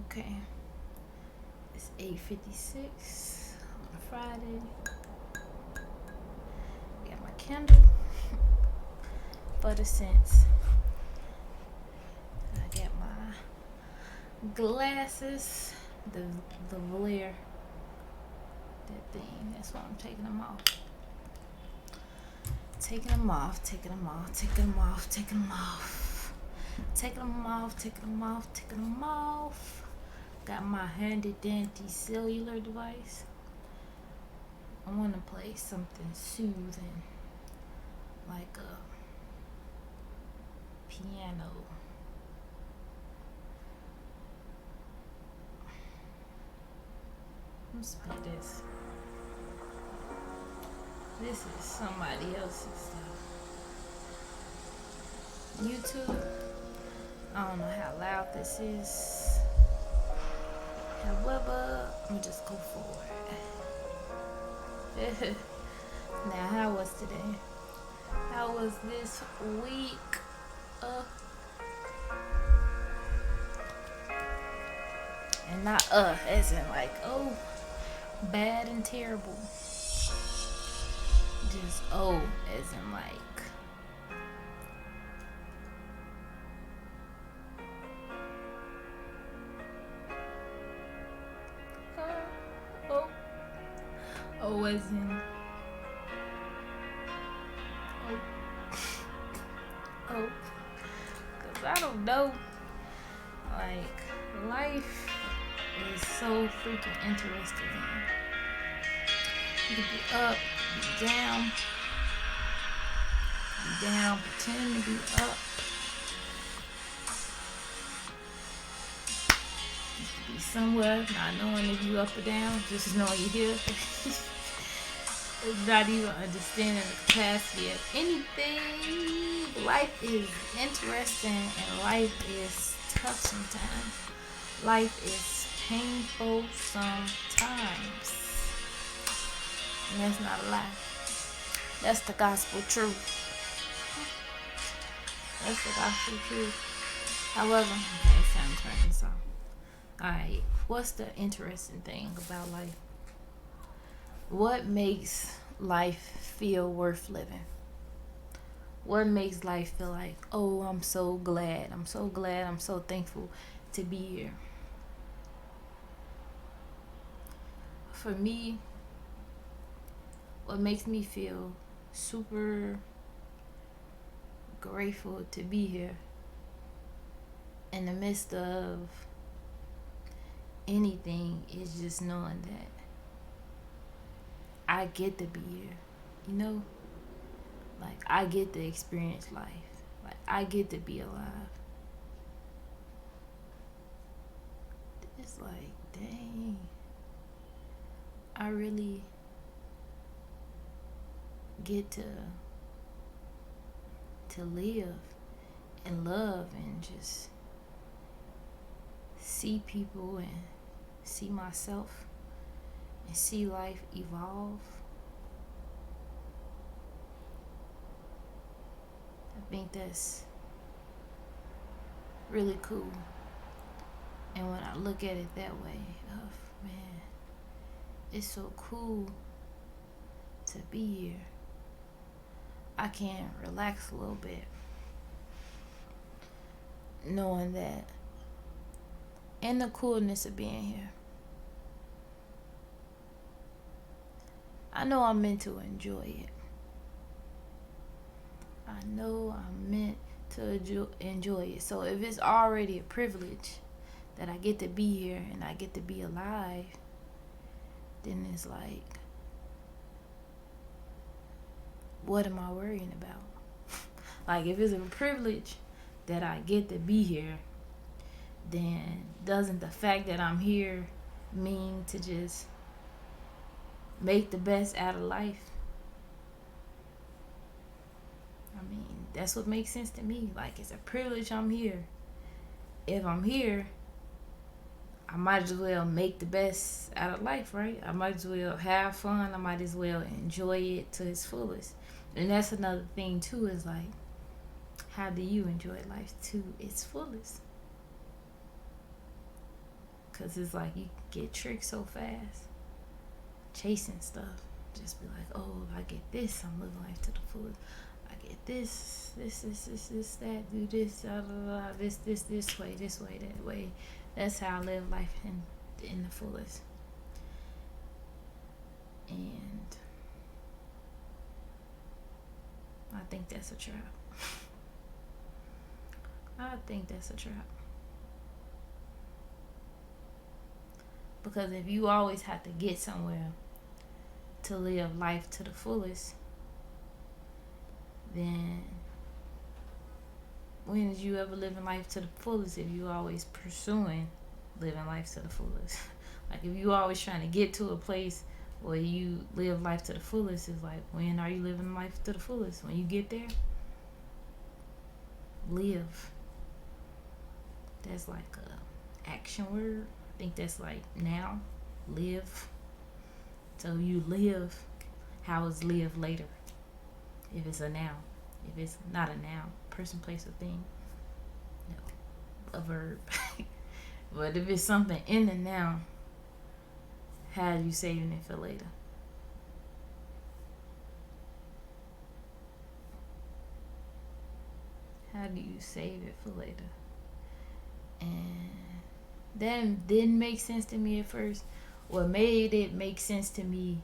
Okay. It's 8:56 on a Friday. Got my candle for the scents. I got my glasses. The Valier. That thing. That's why I'm taking them off. Taking them off, taking them off, taking them off, taking them off. Taking them off, taking them off, taking them off. Got my handy dandy cellular device. I want to play something soothing, like a piano. Let's play this. This is somebody else's stuff. YouTube. I don't know how loud this is. However, I'm gonna just go for it. Now, how was today? How was this week? And not as in like, oh, bad and terrible. Just as in like, as in, cause I don't know, like, life is so freaking interesting. You can be up, be down, pretend to be up. You can be somewhere, not knowing if you up or down, just knowing you're here. Not even understanding the capacity of anything. Life is interesting and life is tough sometimes. Life is painful sometimes. And that's not a lie. That's the gospel truth. That's the gospel truth. However, okay, it's time to turn this off. Alright, what's the interesting thing about life? What makes life feel worth living? What makes life feel like, oh, I'm so glad, I'm so thankful to be here? For me, what makes me feel super grateful to be here in the midst of anything is just knowing that I get to be here, you know? Like, I get to experience life. Like, I get to be alive. It's like, dang. I really get to live and love and just see people and see myself and see life evolve. I think that's really cool. And when I look at it that way, oh man, it's so cool to be here. I can relax a little bit knowing that, and the coolness of being here. I know I'm meant to enjoy it. I know I'm meant to enjoy it. So if it's already a privilege that I get to be here and I get to be alive, then it's like, what am I worrying about? Like, if it's a privilege that I get to be here, then doesn't the fact that I'm here mean to just make the best out of life? I mean, that's what makes sense to me. Like, it's a privilege I'm here. If I'm here, I might as well make the best out of life, right? I might as well have fun. I might as well enjoy it to its fullest. And that's another thing too, is like, how do you enjoy life to its fullest? Because it's like you get tricked so fast. Chasing stuff. Just be like, oh, if I get this, I'm living life to the fullest. I get this, that, do this, this way, that way. That's how I live life in the fullest. And I think that's a trap. I think that's a trap. Because if you always have to get somewhere to live life to the fullest, then when did you ever live in life to the fullest if you always pursuing living life to the fullest? Like if you always trying to get to a place where you live life to the fullest, it's like, when are you living life to the fullest? When you get there, live. That's like a action word. I think that's like now. Live. So you live. How is live later? If it's a noun. If it's not a noun. Person, place, or thing. No. A verb. But if it's something in the noun, how are you saving it for later? How do you save it for later? And that didn't make sense to me at first. What made it make sense to me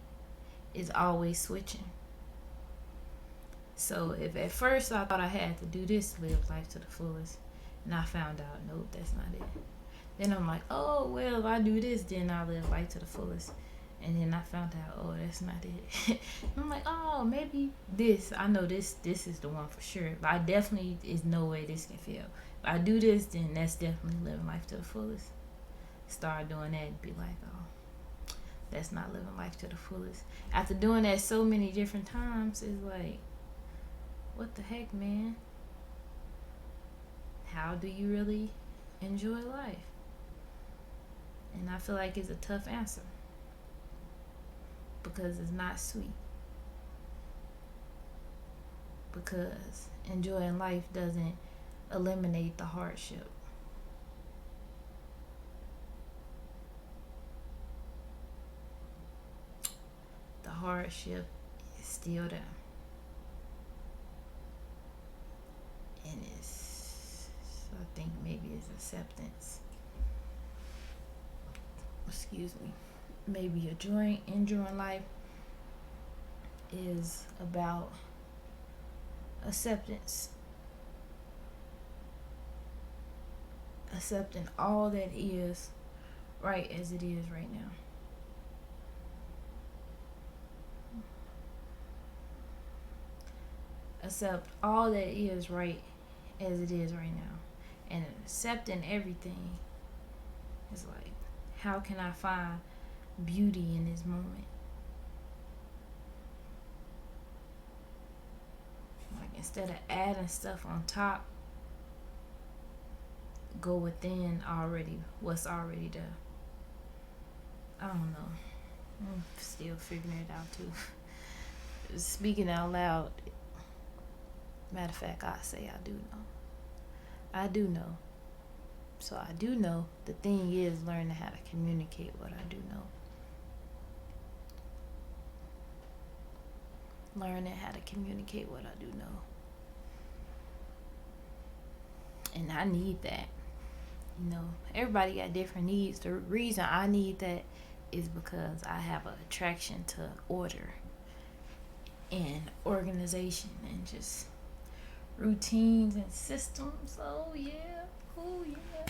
is always switching. So if at first I thought I had to do this to live life to the fullest, and I found out, nope, that's not it. Then I'm like, oh, well, if I do this, then I'll live life to the fullest. And then I found out, oh, that's not it. I'm like, oh, maybe this. I know this is the one for sure. But I definitely, is no way this can fail. If I do this, then that's definitely living life to the fullest. Start doing that and be like, oh, that's not living life to the fullest. After doing that so many different times, it's like, what the heck, man? How do you really enjoy life? And I feel like it's a tough answer. Because it's not sweet. Because enjoying life doesn't eliminate the hardship. The hardship is still there. And it's, I think maybe it's acceptance. Excuse me. Maybe enjoying life is about acceptance. Accepting all that is right as it is right now. Accept all that is right as it is right now. And accepting everything is like, how can I find beauty in this moment? Like, instead of adding stuff on top, go within already what's already there. I don't know. I'm still figuring it out too. Speaking out loud. Matter of fact, I say I do know. I do know. So I do know. The thing is learning how to communicate what I do know. Learning how to communicate what I do know. And I need that. You know, everybody got different needs. The reason I need that is because I have an attraction to order and organization and just routines and systems. Oh yeah. Oh yeah.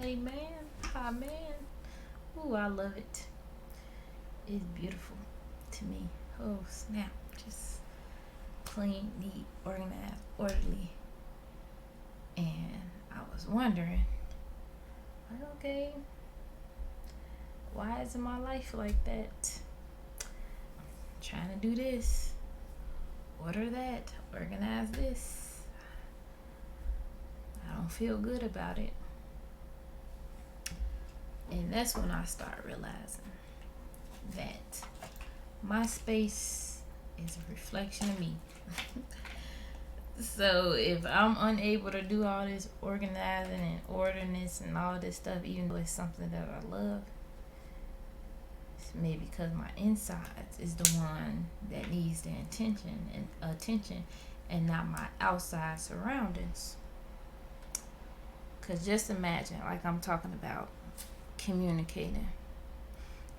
Amen. Amen. Ooh, I love it. It's beautiful to me. Oh snap. Just clean, neat, organized, orderly. And I was wondering, like, okay, why isn't my life like that? I'm trying to do this, order that, organize this. I don't feel good about it. And that's when I start realizing that my space is a reflection of me. So if I'm unable to do all this organizing and orderness and all this stuff, even though it's something that I love, it's maybe because my insides is the one that needs the attention, and not my outside surroundings. Cause just imagine, like I'm talking about communicating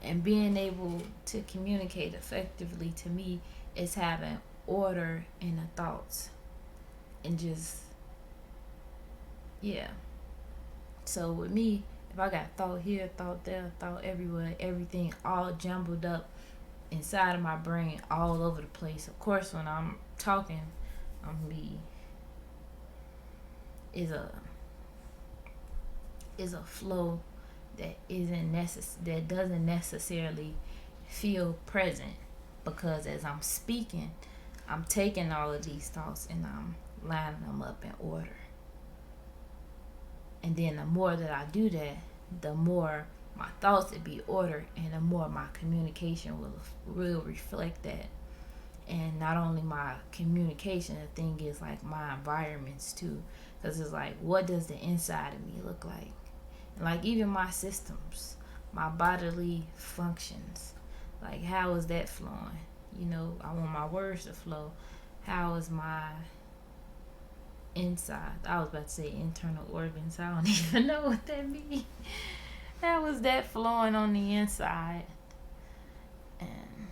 and being able to communicate effectively. To me, is having order in the thoughts and just, yeah. So with me, if I got thought here, thought there, thought everywhere, everything all jumbled up inside of my brain, all over the place. Of course, when I'm talking, I'm gonna be is a is a flow that that doesn't necessarily feel present, because as I'm speaking, I'm taking all of these thoughts and I'm lining them up in order. And then the more that I do that, the more my thoughts will be ordered, and the more my communication will reflect that. And not only my communication, the thing is like my environments too, because it's like, what does the inside of me look like? And like even my systems, my bodily functions, like how is that flowing? I want my words to flow. How is my inside? I was about to say internal organs. I don't even know what that means. How is that flowing on the inside? And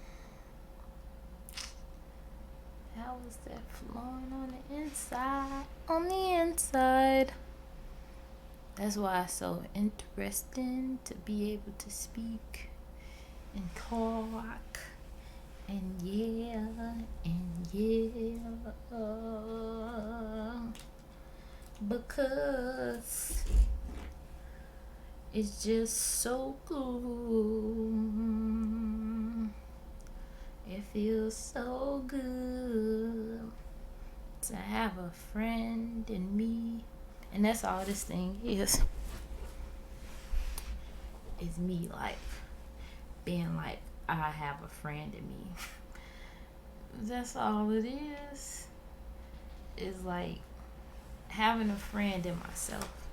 how is that flowing on the inside? On the inside. That's why it's so interesting to be able to speak and talk and yeah, because it's just so good. It feels so good to have a friend in me. And that's all this thing is me, like being like I have a friend in me. That's all it is. It's like having a friend in myself.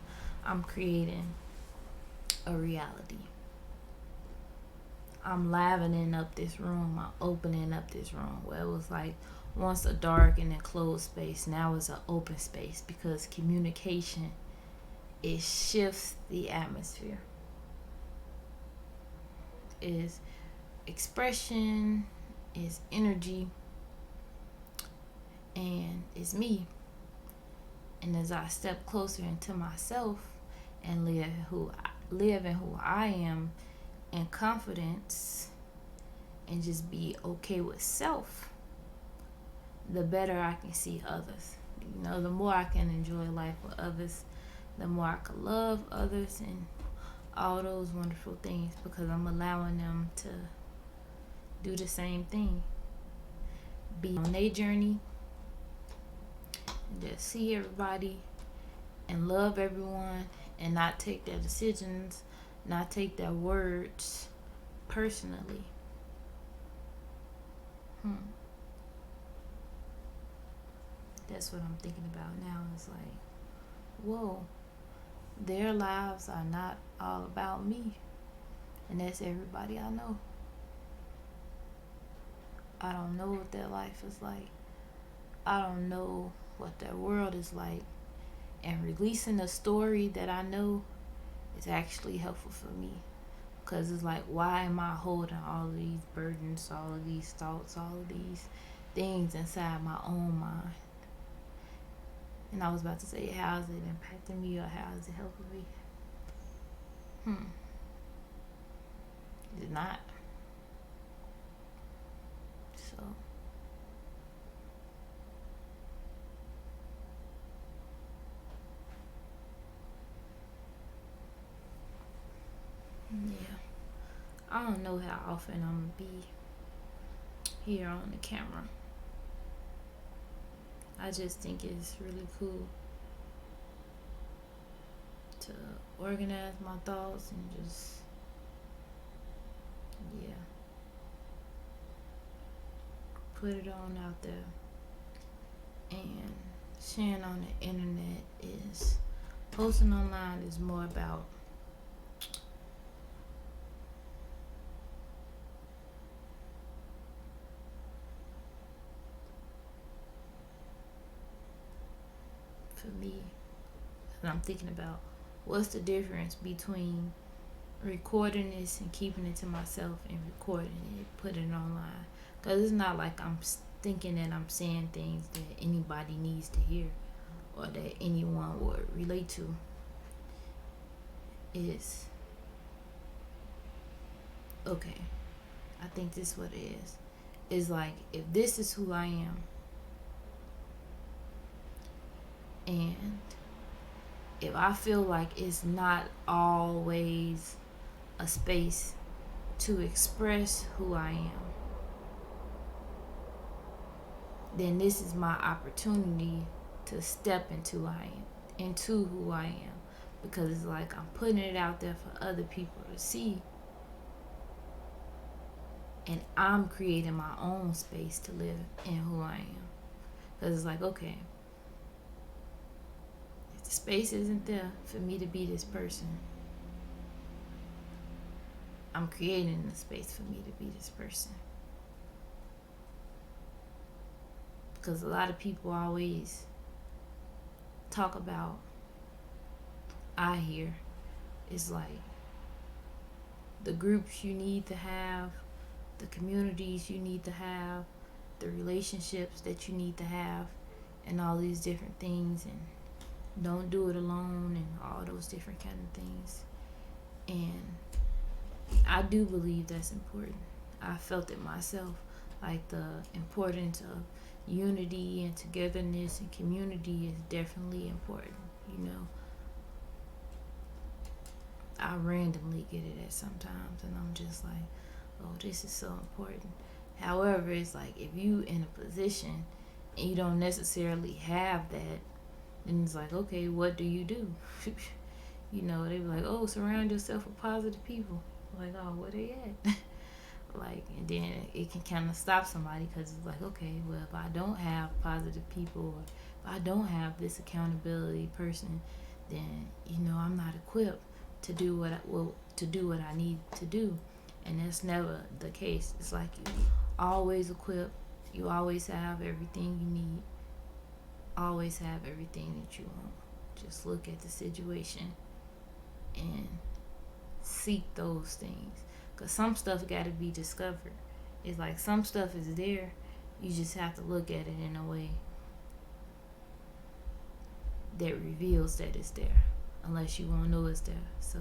I'm creating a reality. I'm livening up this room. I'm opening up this room where it was like once a dark and enclosed space. Now it's an open space, because communication, it shifts the atmosphere. Is expression, is energy, and it's me. And as I step closer into myself and live in who I am in confidence, and just be okay with self, the better I can see others. The more I can enjoy life with others, the more I can love others and all those wonderful things, because I'm allowing them to do the same thing. Be on their journey, and just see everybody and love everyone, and not take their decisions, not take their words personally. That's what I'm thinking about now. It's like, whoa, their lives are not all about me. And that's everybody I know. I don't know what their life is like. I don't know what their world is like. And releasing a story that I know is actually helpful for me. Because it's like, why am I holding all of these burdens, all of these thoughts, all of these things inside my own mind? And I was about to say, how is it impacting me, or how is it helping me? It's not. So, yeah. I don't know how often I'm going to be here on the camera. I just think it's really cool to organize my thoughts and just, yeah, put it on out there. And sharing on the internet is posting online is more about for me. And I'm thinking about what's the difference between recording this and keeping it to myself and recording it, putting it online. Because it's not like I'm thinking that I'm saying things that anybody needs to hear or that anyone would relate to. Is okay. I think this is what it is. It's like if this is who I am, and if I feel like it's not always a space to express who I am, then this is my opportunity to step into who I am. Because it's like I'm putting it out there for other people to see, and I'm creating my own space to live in who I am. Because it's like, okay, if the space isn't there for me to be this person, I'm creating the space for me to be this person. Because a lot of people always talk about, I hear, it's like the groups you need to have, the communities you need to have, the relationships that you need to have, and all these different things, and don't do it alone, and all those different kind of things. And I do believe that's important. I felt it myself, like the importance of unity and togetherness and community is definitely important. You know, I randomly get it at sometimes, and I'm just like, oh, this is so important. However, it's like if you in a position and you don't necessarily have that, then it's like, okay, what do you do? You know, they be like, oh, surround yourself with positive people. Like, oh, where they at? Like, and then it can kind of stop somebody because it's like, okay, well, if I don't have positive people, or if I don't have this accountability person, then I'm not equipped to do what I need to do. And that's never the case. It's like you always equipped, you always have everything you need, always have everything that you want. Just look at the situation and seek those things. Because some stuff got to be discovered. It's like some stuff is there. You just have to look at it in a way that reveals that it's there. Unless you won't know it's there. So,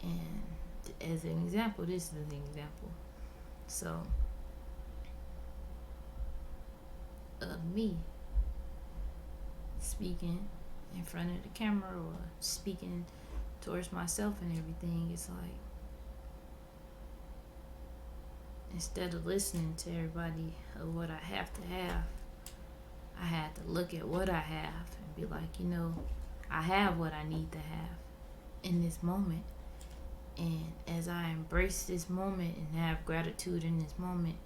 and as an example, this is an example. So, of me speaking in front of the camera or speaking towards myself and everything, it's like instead of listening to everybody of what I have to have, I had to look at what I have and be like, I have what I need to have in this moment. And as I embrace this moment and have gratitude in this moment,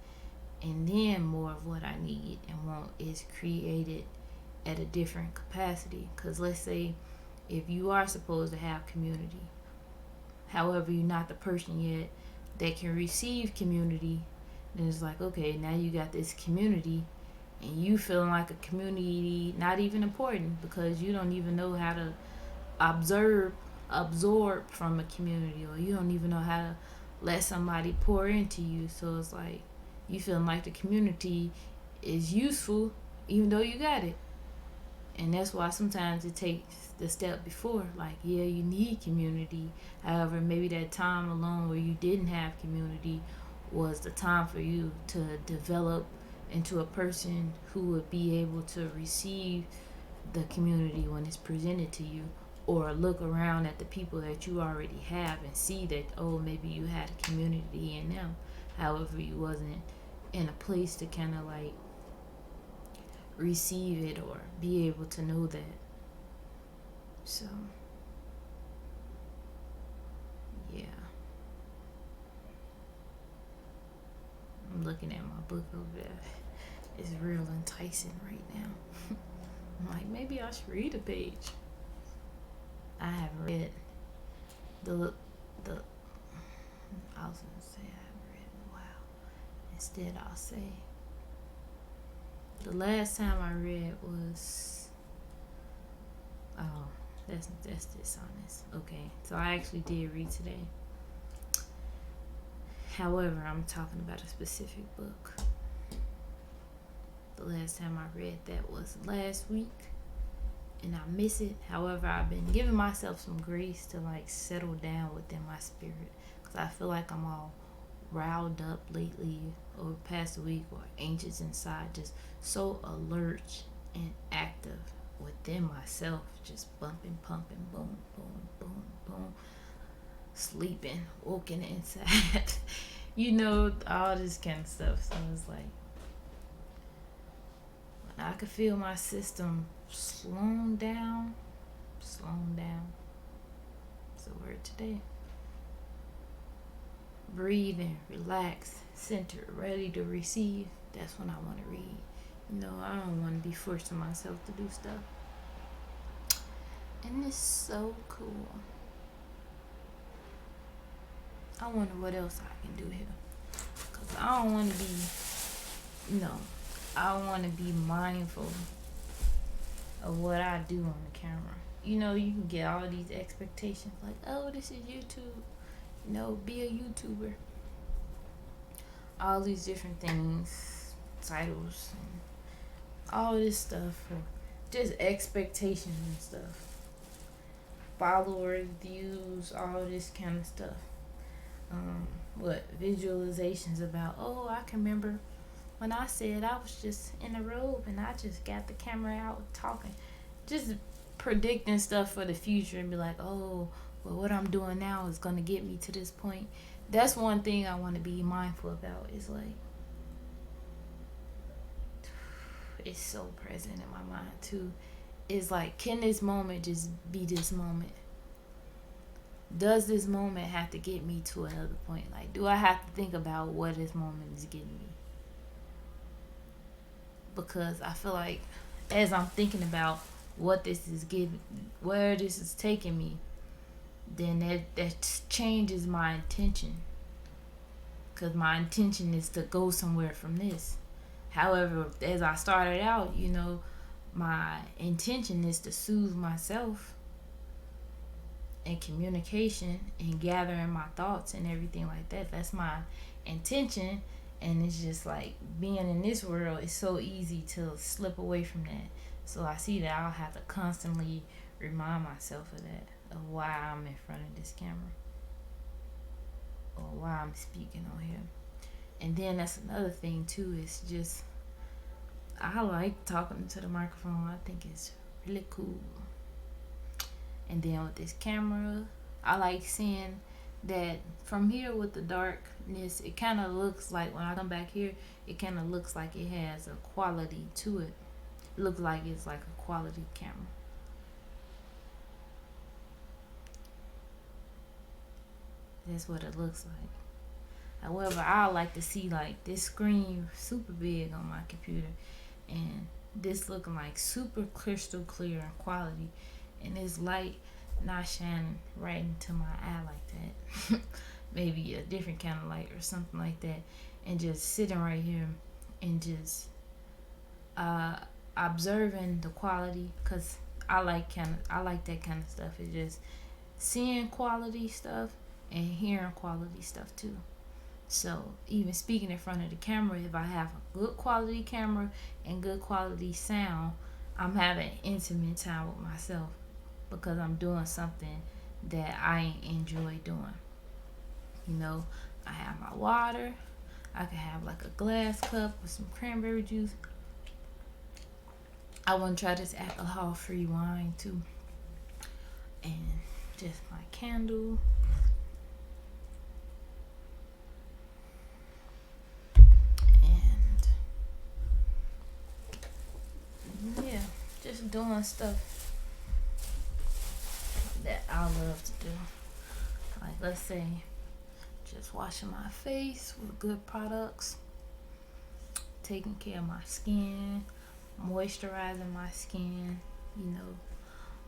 and then more of what I need and want is created at a different capacity. Because let's say if you are supposed to have community, however you're not the person yet that can receive community, then it's like, okay, now you got this community and you feeling like a community not even important because you don't even know how to absorb from a community, or you don't even know how to let somebody pour into you. So it's like you feeling like the community is useful even though you got it. And that's why sometimes it takes the step before. Like, yeah, you need community. However, maybe that time alone where you didn't have community was the time for you to develop into a person who would be able to receive the community when it's presented to you, or look around at the people that you already have and see that, oh, maybe you had a community in them. However, you wasn't in a place to kind of like receive it or be able to know that. So, yeah. I'm looking at my book over there. It's real enticing right now. I'm like, maybe I should read a page. I haven't read the I was gonna say I haven't read in a while. Instead, I'll say the last time I read was that's dishonest. Okay, so I actually did read today. However, I'm talking about a specific book. The last time I read that was last week, and I miss it. However, I've been giving myself some grace to like settle down within my spirit, because I feel like I'm all riled up lately over the past week, or anxious inside, just so alert and active within myself, just bumping, pumping, boom, boom, boom, boom, sleeping, woken inside, all this kind of stuff. So it's like, when I could feel my system slowing down, it's a word today. Breathing, relax, center, ready to receive. That's when I want to read. I don't want to be forcing myself to do stuff. And it's so cool. I wonder what else I can do here. Because I don't want to be, I want to be mindful of what I do on the camera. You can get all these expectations like, oh, this is YouTube. Be a YouTuber. All these different things, titles, and all this stuff, or just expectations and stuff. Followers, views, all this kind of stuff. Visualizations about, oh, I can remember when I said I was just in a robe and I just got the camera out talking. Just predicting stuff for the future and be like, oh, well, what I'm doing now is going to get me to this point. That's one thing I want to be mindful about. Is like, it's so present in my mind too. Is like, can this moment just be this moment? Does this moment have to get me to another point? Like, do I have to think about what this moment is getting me? Because I feel like as I'm thinking about what this is getting, where this is taking me, then that changes my intention. Because my intention is to go somewhere from this. However, as I started out, my intention is to soothe myself and communication and gathering my thoughts and everything like that. That's my intention. And it's just like, being in this world, it's so easy to slip away from that. So I see that I'll have to constantly remind myself of that, of why I'm in front of this camera, or why I'm speaking on here. And then that's another thing too, is just, I like talking to the microphone. I think it's really cool. And then with this camera, I like seeing that from here with the darkness, it kind of looks like, when I come back here, it kind of looks like it has a quality to it. It looks like it's like a quality camera. That's what it looks like. However, I like to see like this screen super big on my computer, and this looking like super crystal clear and quality, and this light not shining right into my eye like that. Maybe a different kind of light or something like that, and just sitting right here and just observing the quality, because I like that kind of stuff. It's just seeing quality stuff and hearing quality stuff too. So even speaking in front of the camera, if I have a good quality camera and good quality sound, I'm having intimate time with myself, because I'm doing something that I enjoy doing. I have my water. I can have like a glass cup with some cranberry juice. I want to try this alcohol-free wine too. And just my candle. And yeah, just doing stuff that I love to do. Like, let's say, just washing my face with good products. taking care of my skin, moisturizing my skin, you know,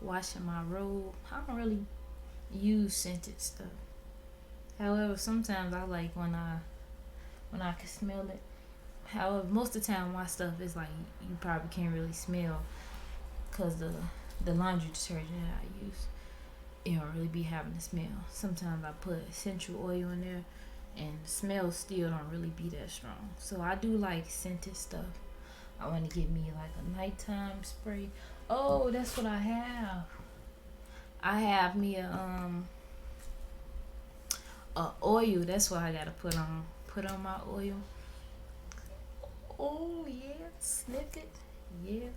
washing my robe. I don't really use scented stuff. However, sometimes I like when I can smell it. However, most of the time my stuff is like you probably can't really smell because the laundry detergent that I use, it don't really be having a smell. Sometimes I put essential oil in there and the smell still don't really be that strong. So I do like scented stuff. I want to get me like a nighttime spray. Oh, that's what I have. I have me a oil. That's what I gotta put on my oil. Oh yeah, sniff it. Yeah.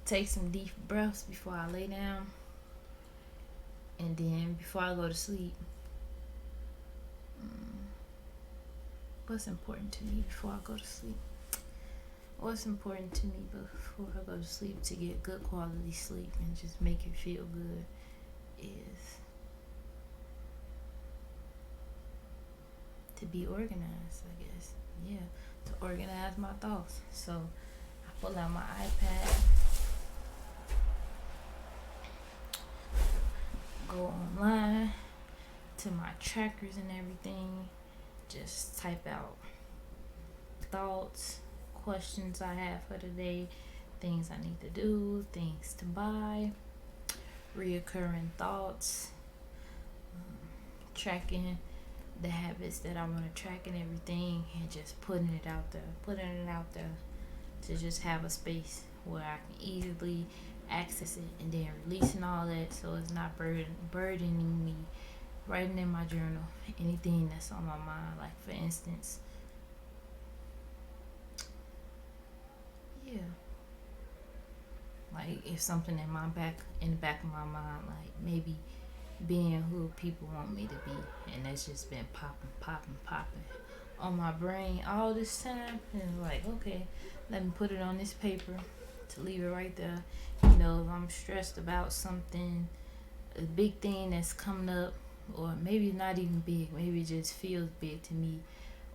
Take some deep breaths before I lay down, and then before I go to sleep. Mm, what's important to me before I go to sleep? What's important to me before I go to sleep to get good quality sleep and just make it feel good is to be organized, I guess. Yeah, to organize my thoughts. So I pull out my iPad, go online to my trackers and everything, just type out thoughts, questions I have for the day, things I need to do, things to buy, reoccurring thoughts, tracking the habits that I want to track and everything, and just putting it out there to just have a space where I can easily access it, and then releasing all that so it's not burdening me. Writing in my journal anything that's on my mind, like for instance, yeah, like if something in the back of my mind, like maybe being who people want me to be, and that's just been popping on my brain all this time, and like, okay, let me put it on this paper to leave it right there. You know, if I'm stressed about something, a big thing that's coming up, or maybe not even big, maybe it just feels big to me,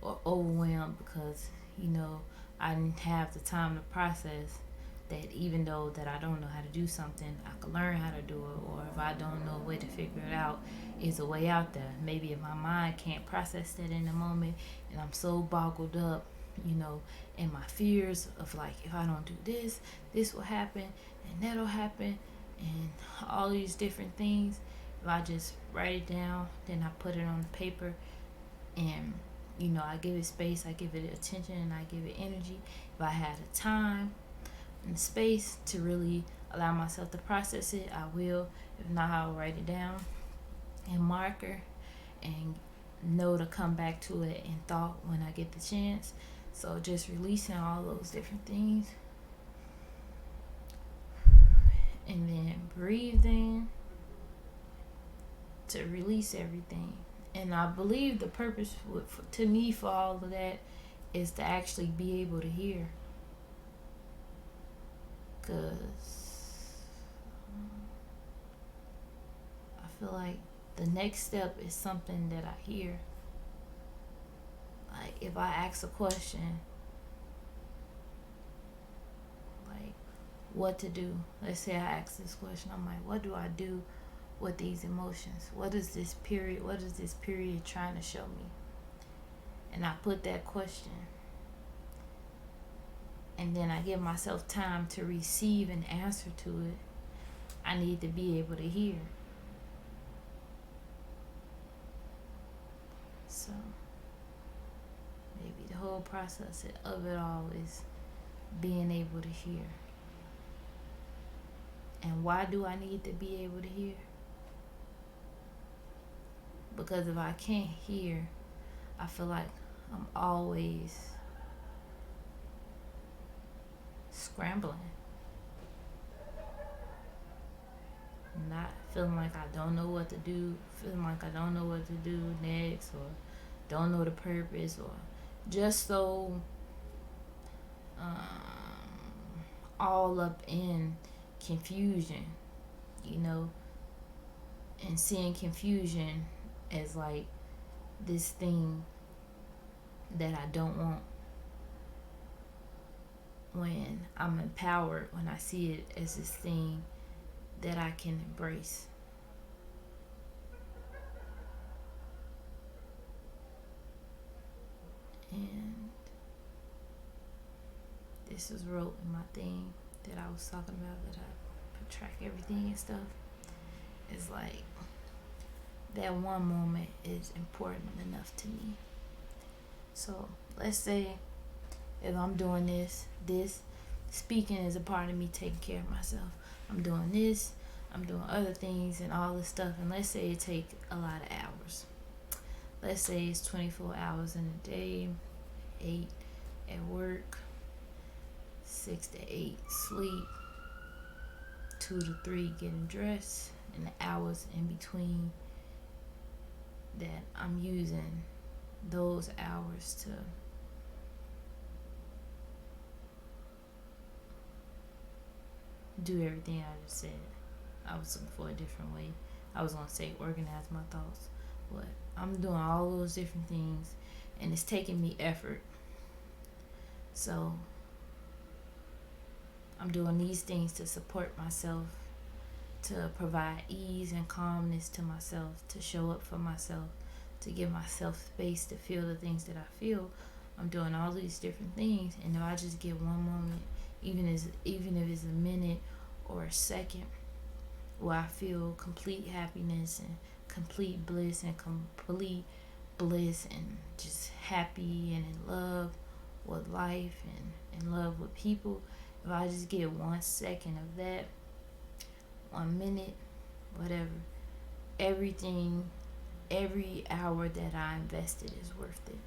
or overwhelmed because, you know, I didn't have the time to process that. Even though that I don't know how to do something, I can learn how to do it, or if I don't know a way to figure it out, is a way out there. Maybe if my mind can't process that in the moment, and I'm so boggled up, you know, in my fears of like, if I don't do this, this will happen, and that'll happen, and all these different things. If I just write it down, then I put it on the paper, and you know, I give it space, I give it attention, and I give it energy. If I had the time and space to really allow myself to process it, I will. If not, I'll write it down in marker and know to come back to it in thought when I get the chance. So just releasing all those different things, and then breathing to release everything. And I believe the purpose to me for all of that is to actually be able to hear. Because I feel like the next step is something that I hear. Like if I ask a question, like what to do. Let's say I ask this question, I'm like, what do I do with these emotions? What is this period trying to show me? And I put that question, and then I give myself time to receive an answer to it. I need to be able to hear. So maybe the whole process of it all is being able to hear. And why do I need to be able to hear? Because if I can't hear, I feel like I'm always scrambling, not feeling like I don't know what to do, feeling like I don't know what to do next, or don't know the purpose, or just so all up in confusion, you know, and seeing confusion as like this thing that I don't want. when I'm empowered, when I see it as this thing that I can embrace. And this was wrote in my thing that I was talking about, that I track everything and stuff. It's like that one moment is important enough to me. So let's say if I'm doing this speaking is a part of me taking care of myself. I'm doing this, I'm doing other things and all this stuff, and let's say it take a lot of hours. Let's say it's 24 hours in a day, 8 at work, 6 to 8 sleep, 2 to 3 getting dressed, and the hours in between that I'm using those hours to do everything I just said. I was looking for a different way. I was gonna say organize my thoughts, but I'm doing all those different things, and it's taking me effort. So I'm doing these things to support myself, to provide ease and calmness to myself, to show up for myself, to give myself space to feel the things that I feel. I'm doing all these different things, and if I just get one moment, even if it's a minute or a second, where I feel complete happiness and complete bliss and just happy and in love with life and in love with people, if I just get 1 second of that, 1 minute, whatever, everything, every hour that I invested is worth it.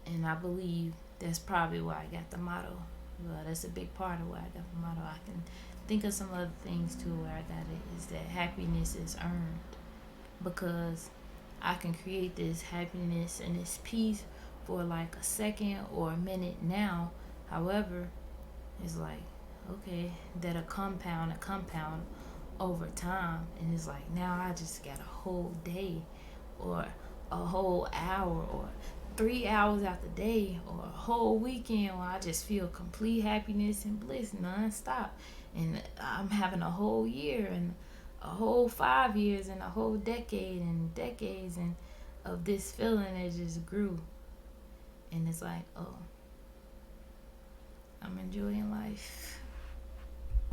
And I believe that's probably why I got the motto. Well, that's a big part of why I got the motto. I can think of some other things too where I got it, is that happiness is earned, because I can create this happiness and this peace for like a second or a minute now. However, it's like, okay, that'll compound over time, and it's like now I just got a whole day or a whole hour or 3 hours out the day or a whole weekend where I just feel complete happiness and bliss nonstop. And I'm having a whole year and a whole 5 years and a whole decade and decades and of this feeling that just grew. And it's like, oh, I'm enjoying life.